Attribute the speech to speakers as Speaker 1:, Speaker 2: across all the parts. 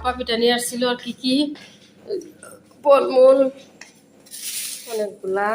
Speaker 1: ভাপা পিঠা নিয়ে আসছিল আর কি ফলমূল অনেকগুলা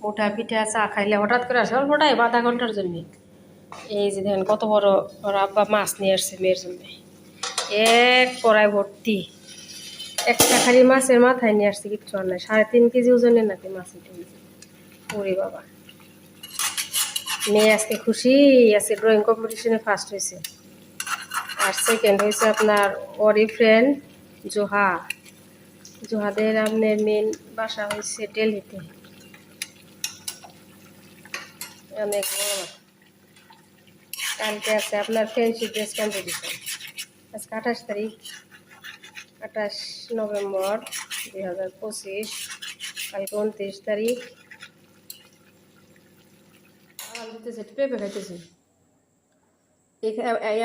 Speaker 1: মোটা পিঠা চা খাইলে হঠাৎ করে আসে অল্পটাই আধা ঘন্টার জন্য। এই যে দেখেন কত বড় ওর আব্বা মাছ নিয়ে আসছে মেয়ের জন্য, এক কড়াই ভর্তি। একটা খালি মাছের মাথায় নিয়ে আসছে, কিচ্ছু আর নাই। 3.5 কেজি ওজনের নাকি মাছ। ওরে বাবা, মেয়ে আজকে খুশি আছে, ড্রয়িং কম্পিটিশনে ফার্স্ট হয়েছে। আর সেকেন্ড হয়েছে আপনার ওরই ফ্রেন্ড জোহা। জোহাদের আপনার মেন বাসা হয়েছে দিল্লিতে। অনেক বড়। কালকে আছে আপনার ফ্যান্সি ড্রেস কম্পিটিশন। আজকে 28 তারিখ, 28 নভেম্বর 2025। কালকে 29 তারিখ। দিতেছে পেঁপে খাইতেছে।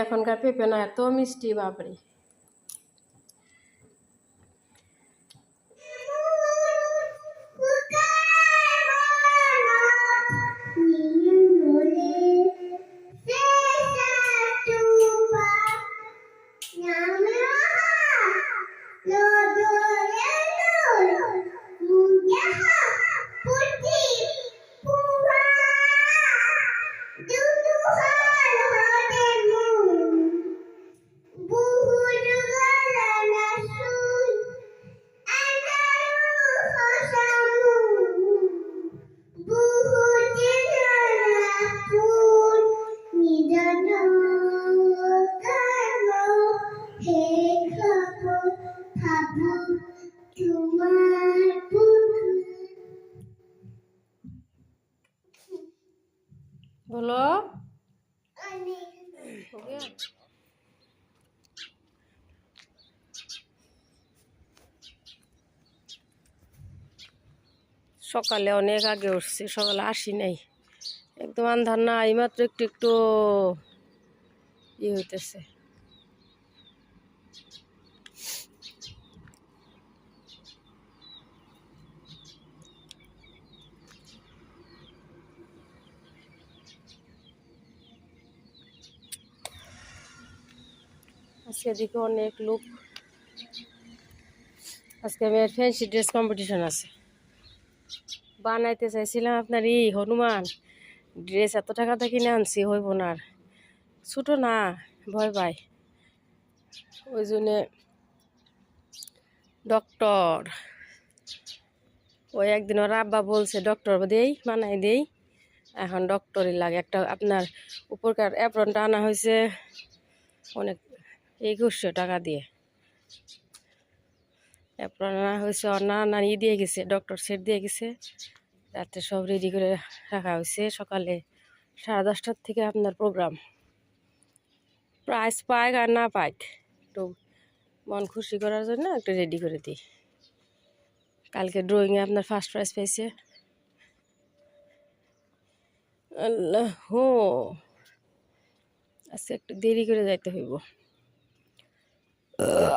Speaker 1: এখনকার পেঁপে না এত মিষ্টি, বাপরে। बोलो हो गया? সকালে অনেক আগে উঠছে, সকালে আসি নাই, একদম আন্ধার না, এইমাত্র একটু একটু হইতেছে। আজকে দেখি অনেক লোক। আজকে মেয়ের ফ্যান্সি ড্রেস কম্পিটিশন আছে। বানাইতে চাইছিলাম আপনার হনুমান ড্রেস, এত টাকা দিয়ে কিনে আনছি, হইব না, আর ছোটো না, ভয় পাই। ওই জন্যে ডক্টর, ওই একদিন ওর আব্বা বলছে ডক্টর দেই, বানাই দেই। এখন ডক্টরই লাগে। একটা আপনার উপরকার অ্যাপ্রনটা আনা হয়েছে অনেক 2100 টাকা দিয়ে। অ্যাপ্রন আনা হয়েছে, ওর নানা দিয়ে গেছে, ডক্টর সেট দিয়ে গেছে। রাত্রে সব রেডি করে রাখা হয়েছে। সকালে 10:30টার থেকে আপনার প্রোগ্রাম। প্রাইজ পাক আর না পাক, একটু মন খুশি করার জন্য একটু রেডি করে দিই। কালকে ড্রয়িংয়ে আপনার ফার্স্ট প্রাইজ পেয়েছে। আল্লাহ, আজকে একটু দেরি করে যাইতে হইব।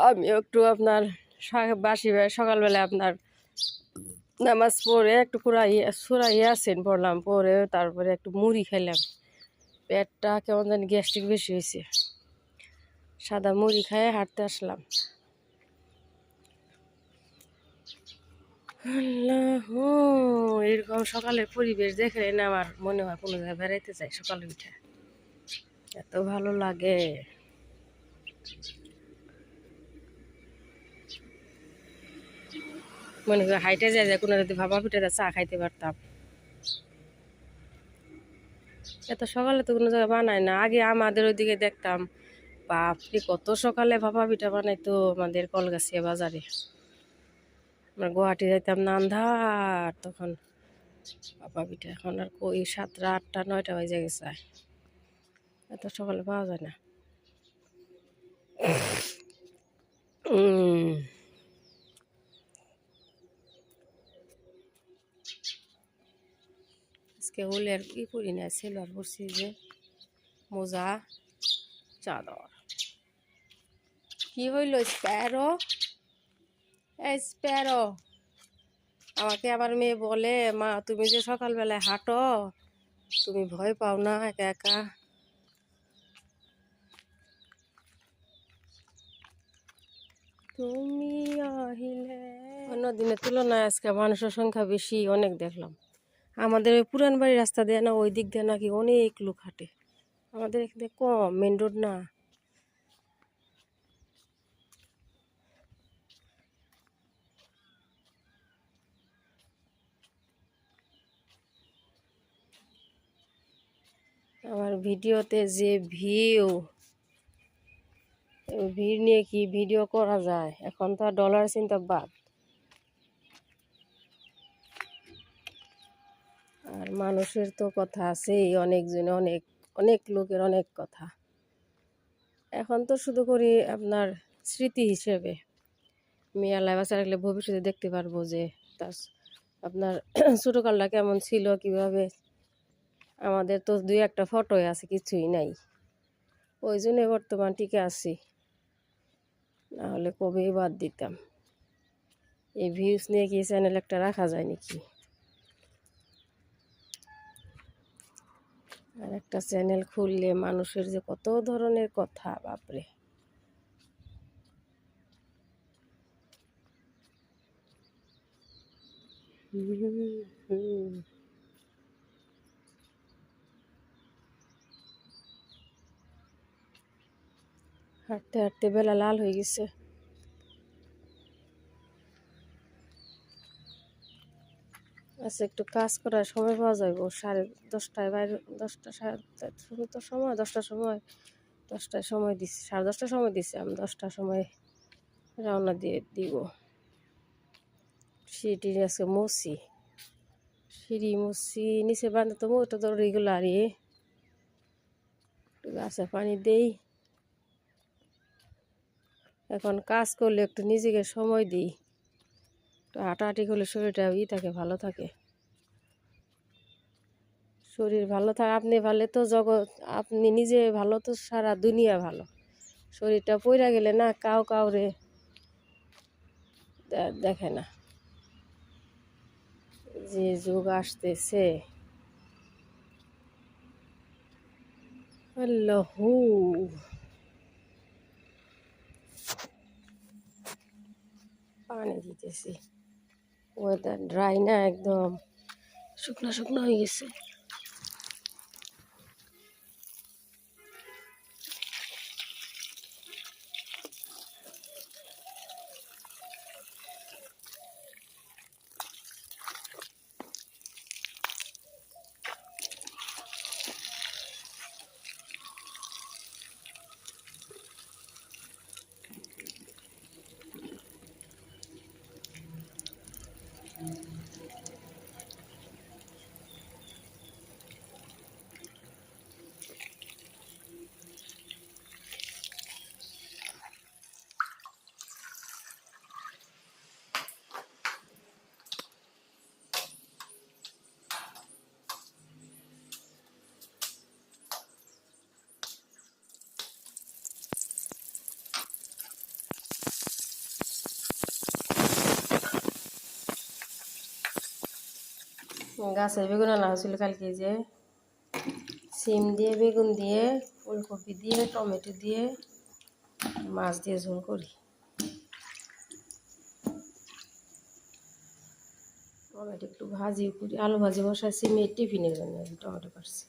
Speaker 1: আমিও একটু আপনার সকালবেলা আপনার নামাজ পড়ে একটু সুরাই আসেন পড়লাম, পরে তারপরে একটু মুড়ি খাইলাম। পেটটা কেমন জানি গ্যাস্ট্রিক বেশি হয়েছে। সাদা মুড়ি খাইয়ে হাঁটতে আসলাম। আল্লাহ, এরকম সকালের পরিবেশ দেখে না আমার মনে হয় কোনো জায়গায় বেড়াইতে যাই। সকালে উঠে এত ভালো লাগে। মনে হয় হাইটে যায় কোনো যদি ভাপা পিঠা চা খাইতে পারতাম। এত সকালে তো কোনো জায়গায় বানায় না। আগে আমাদের ওইদিকে দেখতাম, বাপরে কত সকালে ভাপা পিঠা বানাইতো আমাদের কলগাছিয়া বাজারে। আমরা গুয়াহাটি যাইতাম না, আন্ধার তখন ভাপা পিঠা। এখন আর কই 7টা 8টা 9টা বাজে গেছে, এত সকালে পাওয়া যায় না। আজকে উলের করি না, সেলার করছি যে মোজা চাদর। কি হইল? Sparrow, Sparrow. আমাকে আবার মেয়ে বলে, মা তুমি যে সকালবেলায় হাঁটো, তুমি ভয় পাও না একা একা? তুমি আহিলে। অন্য দিনের তুলনায় আজকে মানুষের সংখ্যা বেশি, অনেক দেখলাম। আমাদের ওই পুরান বাড়ির রাস্তা দিয়ে না, ওই দিক দিয়ে নাকি অনেক লোক হাঁটে। আমাদের এখানে কম, মেন রোড না। আমার ভিডিওতে যে ভিউ, ভিড় নিয়ে কি ভিডিও করা যায়? এখন তো আর ডলার চিন্তা বাদ। আর মানুষের তো কথা আছেই, অনেকজনে অনেক অনেক লোকের অনেক কথা। এখন তো শুধু করি আপনার স্মৃতি হিসেবে, মেয়ালায় বাঁচা রাখলে ভবিষ্যতে দেখতে পারবো যে তার আপনার ছোটোকালটা কেমন ছিল, কিভাবে। আমাদের তো দুই একটা ফটোই আছে, কিছুই নাই। ওই জন্যে বর্তমান টিকে আছি, নাহলে কবেই বাদ দিতাম। এই ভিউজ নিয়ে কি চ্যানেল একটা রাখা যায় নাকি? আর একটা চ্যানেল খুললে মানুষের যে কত ধরনের কথা, বাপরে। হাঁটতে হাঁটতে বেলা লাল হয়ে গেছে। আচ্ছা, একটু কাজ করার সময় পাওয়া যাবে 10:30 বাইরে, 10টা 10:30 সময়, 10টার সময়, 10টায় সময় দিচ্ছি, 10:30টার সময় দিচ্ছি। আমি 10টার সময় রওনা দিয়ে দিব। সিঁড়ি আজকে মুছি, সিঁড়ি মুছি, নিচে বান্ধে তো ওটা তো রেগুলারই। একটু গাছে পানি দেই। এখন কাজ করলে একটু নিজেকে সময় দিই, একটু হাঁটাহাঁটি করলে শরীরটা থাকে, ভালো থাকে। শরীর ভালো থাকে, আপনি ভালো তো জগৎ, আপনি নিজে ভালো তো সারা দুনিয়া ভালো। শরীরটা পইরা গেলে না, কাউরে দেখে না। যে যুগ আসতেছে, আল্লাহু, পানি দিতেছি। ওয়েদার ড্রাই না, একদম শুকনো শুকনো হয়ে গেছে। গাছের বেগুন আনা হয়েছিল কালকে, যে সিম দিয়ে, বেগুন দিয়ে, ফুলকপি দিয়ে, টমেটো দিয়ে, মাছ দিয়ে ঝোল করি। টমেটো একটু ভাজি করি, আলু ভাজি বসাই, সিমের টিফিনের জন্য টমেটো কাটছি।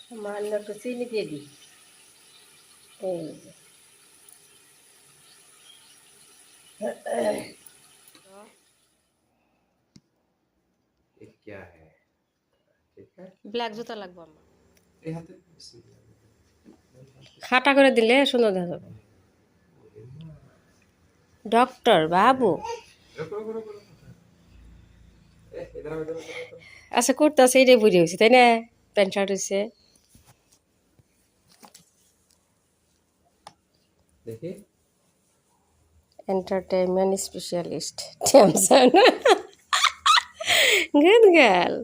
Speaker 1: সামান্য একটু চিনি দিয়ে দিই। এই যে ব্ল্যাক জুতা লাগবে আমার, খাটা করে দিলে সুন্দর দেখা যাবে। ডক্টর বাবু, আচ্ছা করতে আছে, এটাই বুঝে হয়েছে তাই না? প্যান্ট শার্ট হয়েছে, দেখি এন্টারটেইনমেন্ট স্পেশালিস্ট টেমসন। Good girl.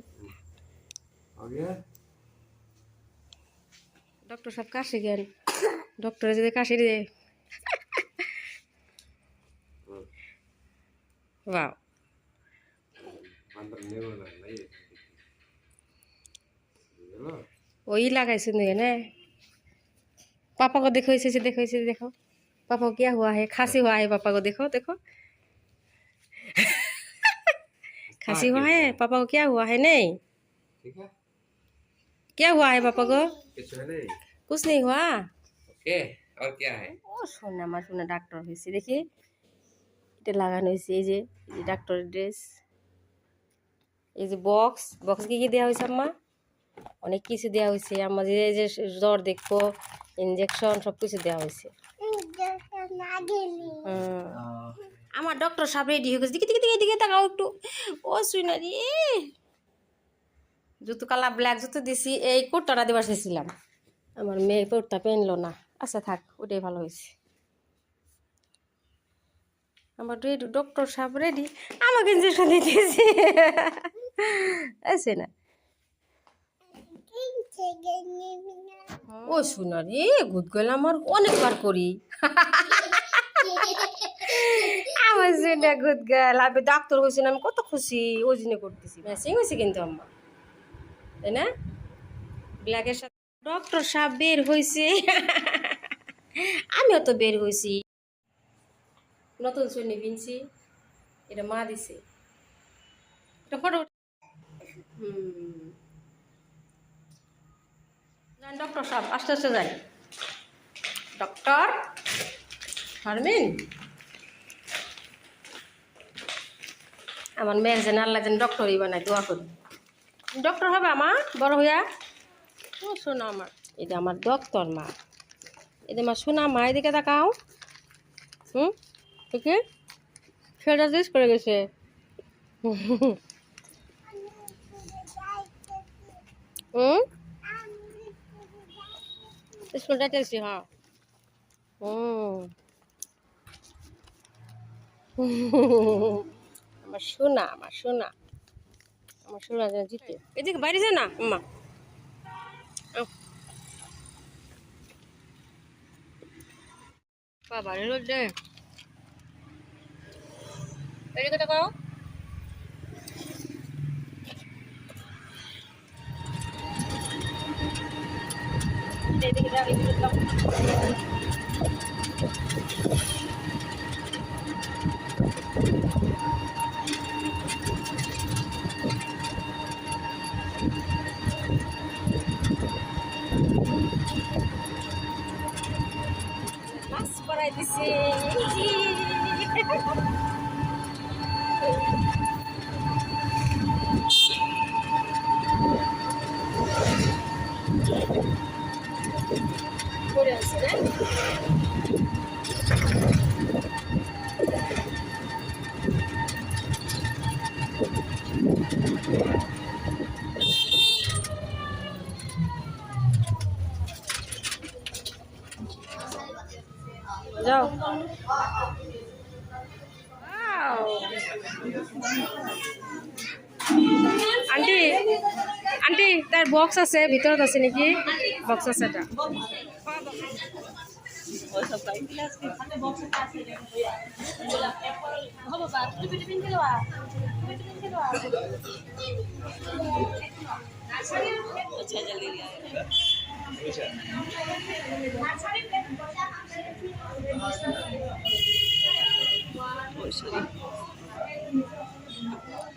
Speaker 1: ডক্টর সব কাশি জ্ঞান ডক্টরে যদি কাশি দিয়ে বাহ ওই लागाइছে ना पापा को देखो इसे देखो पापा को क्या हुआ है खांसी हुआ है पापा को देखो देखो खांसी हुआ है पापा को क्या हुआ है नहीं
Speaker 2: ठीक है
Speaker 1: क्या हुआ है पापा को
Speaker 2: कुछ है नहीं
Speaker 1: कुछ नहीं हुआ
Speaker 2: ओके और क्या है
Speaker 1: ও সোনা আমার সোনা ডাক্তার হয়েছে দেখি এটা লাগানো হয়েছে এই যে ডাক্তারের ড্রেস এই যে বক্স বক্স কি দেওয়া হয়েছে আম্মা অনেক কিছু দেওয়া হয়েছে আম্মা যে এই যে জ্বর দেখবো ইনজেকশন সব কিছু দেওয়া হয়েছে আমার ডক্টর সাহেব রেডি হয়ে গেছে দিকে দিকে দিকে দিকে তাকাও একটু ও শুনা রে জুতো কালা ব্ল্যাক জুতো দিছি এই কোটটা দিবার চেয়েছিলাম আমার মেয়ে কোটটা পেনলো না আচ্ছা থাক ওটাই ভালো হয়েছে আমার রেডি ডক্টর সাহেব রেডি আমাকে ইনজেকশন দিতেছে আছে না ও শোনা রে গুদ গেলে আমার অনেকবার করি আমার শোনা গুদ গেল আমি ডাক্তার হয়েছে না আমি কত খুশি ওই জন্য করতেছি ম্যাচিং হয়েছে কিন্তু আম্মা তাই না ব্ল্যাকের সাথে ডক্টর সাহেব বের হয়েছে আমিও তো বের হয়েছি নতুন শুনি কিনছি এটা মা দিছে এটা ফটো যান ডক্টর সাহেব আস্তে আস্তে যাই ডক্টর শারমিন আমার মেয়ের যেন আল্লাহ যেন ডক্টরই বানায় দোয়া করি ডক্টর হবে আমার বড় হইয়া ও শোনা আমার এটা আমার ডক্টর মা এটা আমার শোনা মা এদিকে তাকাও ওকে সেটা জিজ্ঞেস করে গেছে স্কুল যাইতেছি হ্যাঁ আমার শোনা আমার শোনা আমার শোনা যেন জিতে এদিকে বাইরে যা না মা বাবা রে রোজ দে এদিকে তাকাও এদিকে যাও এদিকে যাও মাছ পড়াই দিছে করে আছে না যাও আন্টি আন্টি তার বক্স আছে ভিতৰত আছে নেকি বক্স আছে এটা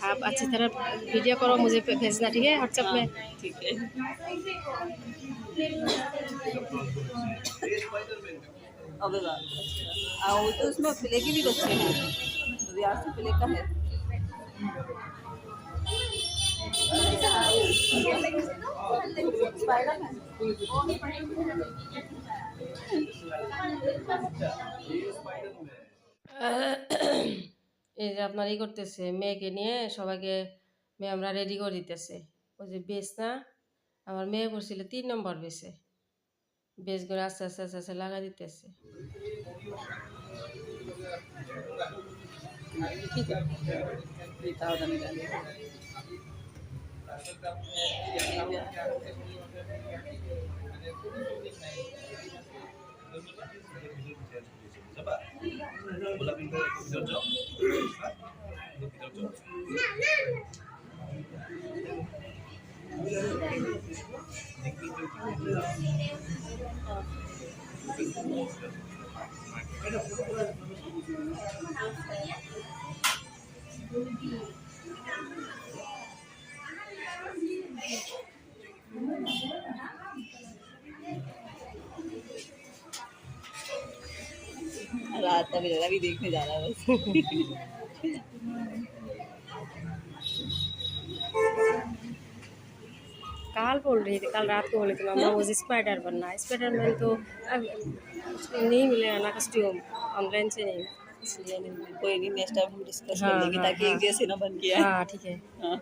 Speaker 1: आप अच्छी तरह वीडियो करो मुझे भेजना ठीक है व्हाट्सएप में
Speaker 3: ठीक है अबे आओ तो उसमें प्ले की भी बच्चे हैं तो यार से प्ले का है स्पाइडर है
Speaker 1: এই যে আপনার ই করতেছে মেয়েকে নিয়ে সবাইকে ম্যামরা রেডি করে দিতেছে ওই যে বেস না আমার মেয়ে পড়ছিল 3 নম্বর বেসে বেস করে আস্তে আস্তে আস্তে আস্তে লাগা দিতেছে
Speaker 3: ठीक है रीता होता निकाले रात का भी अभी देखने जा रहा है बस।
Speaker 1: कल बोल रही थी, कल रात को बोली थी मामा मुझे स्पाइडर बनना है। स्पाइडरमैन तो अब नहीं मिलेगा ना, कस्ट्यूम ऑनलाइन से नहीं, इसलिए नहीं मिलेगा।
Speaker 3: कोई नहीं, नेक्स्ट टाइम हम डिस्कस कर
Speaker 1: हाँ
Speaker 3: लेंगे
Speaker 1: हाँ
Speaker 3: ताकि
Speaker 1: हाँ
Speaker 3: एक जैसे ना बन के आए।
Speaker 1: हाँ ठीक है।
Speaker 3: हाँ।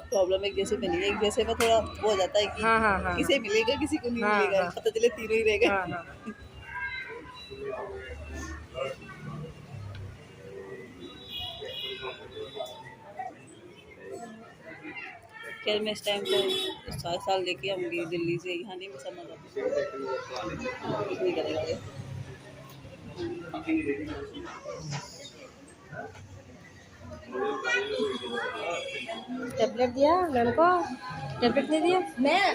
Speaker 3: प्रॉब्लम एक जैसे बनी है, एक जैसे में थोड़ा वो हो जाता है कि
Speaker 1: हाँ हाँ हाँ
Speaker 3: किसे मिलेगा किसी को नहीं
Speaker 1: हाँ
Speaker 3: मिलेगा,
Speaker 1: हाँ
Speaker 3: पता चले तीनों ही रह गए।
Speaker 1: हाँ हाँ।
Speaker 3: खैर मैं इस टाइम तो 7 साल लेके आऊँगी दिल्ली से, यहाँ नहीं मैं समझ आती, कुछ नहीं करेगा ये।
Speaker 1: टैबलेट दिया मैम को, टैबलेट नहीं दिया मैं।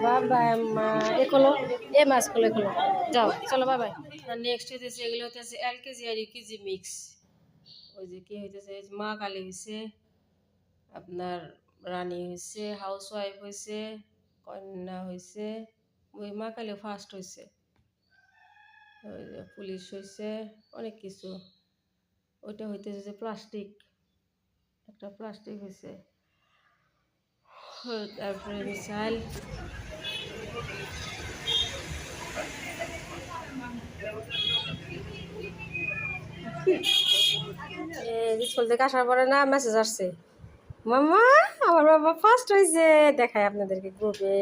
Speaker 1: বাই বাই আম্মা, এ খোলো, এ মাছ খোলো, এ খোলো, যাও চলো বাই বাই। আর নেক্সট হইতেছে এগুলো হইতেছে এলকেজি আর ইউকেজি মিক্স। ওই যে কি হইতেছে, মা কালী হয়েছে, আপনার রানী হয়েছে, হাউস ওয়াইফ হয়েছে, কন্যা হয়েছে, ওই মা কালী ফার্স্ট হয়েছে, ওই যে পুলিশ হয়েছে, অনেক কিছু। ওইটা হইতেছে যে প্লাস্টিক, একটা প্লাস্টিক হয়েছে, তারপরে মিসাইল। স্কুল থেকে আসার পরে না মেসেজ আসছে, মামা আমার বাবা ফার্স্ট হয়েছে, দেখায় আপনাদেরকে গ্রুপে।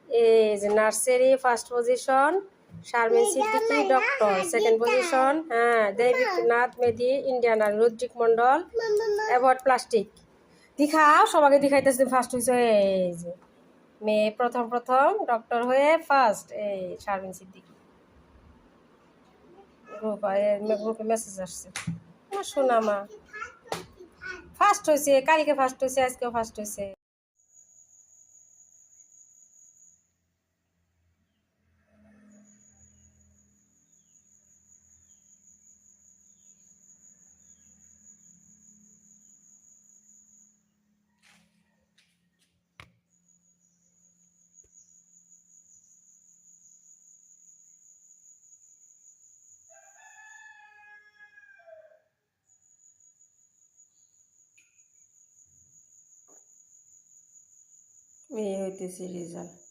Speaker 1: এই যে nursery first position, Sharmin Siddiqui doctor second position, হ্যাঁ দেবনাথ মেধি ইন্ডিয়ান আর রুদ্রিক মন্ডল অ্যাওয়ার্ড প্লাস্টিক। দেখাও সবাইকে দেখাইতেছে ফার্স্ট হয়েছে। এই যে মেয়ে প্রথম প্রথম ডক্টর হয়ে ফার্স্ট, এই শারমিন সিদ্দিকি। গ্রুপে মেসেজ আসছে, আমার শোনা মা ফার্স্ট হয়েছে, কালকে ফার্স্ট হয়েছে, আজকেও ফার্স্ট হয়েছে। এই হইতেছে রেজাল্ট।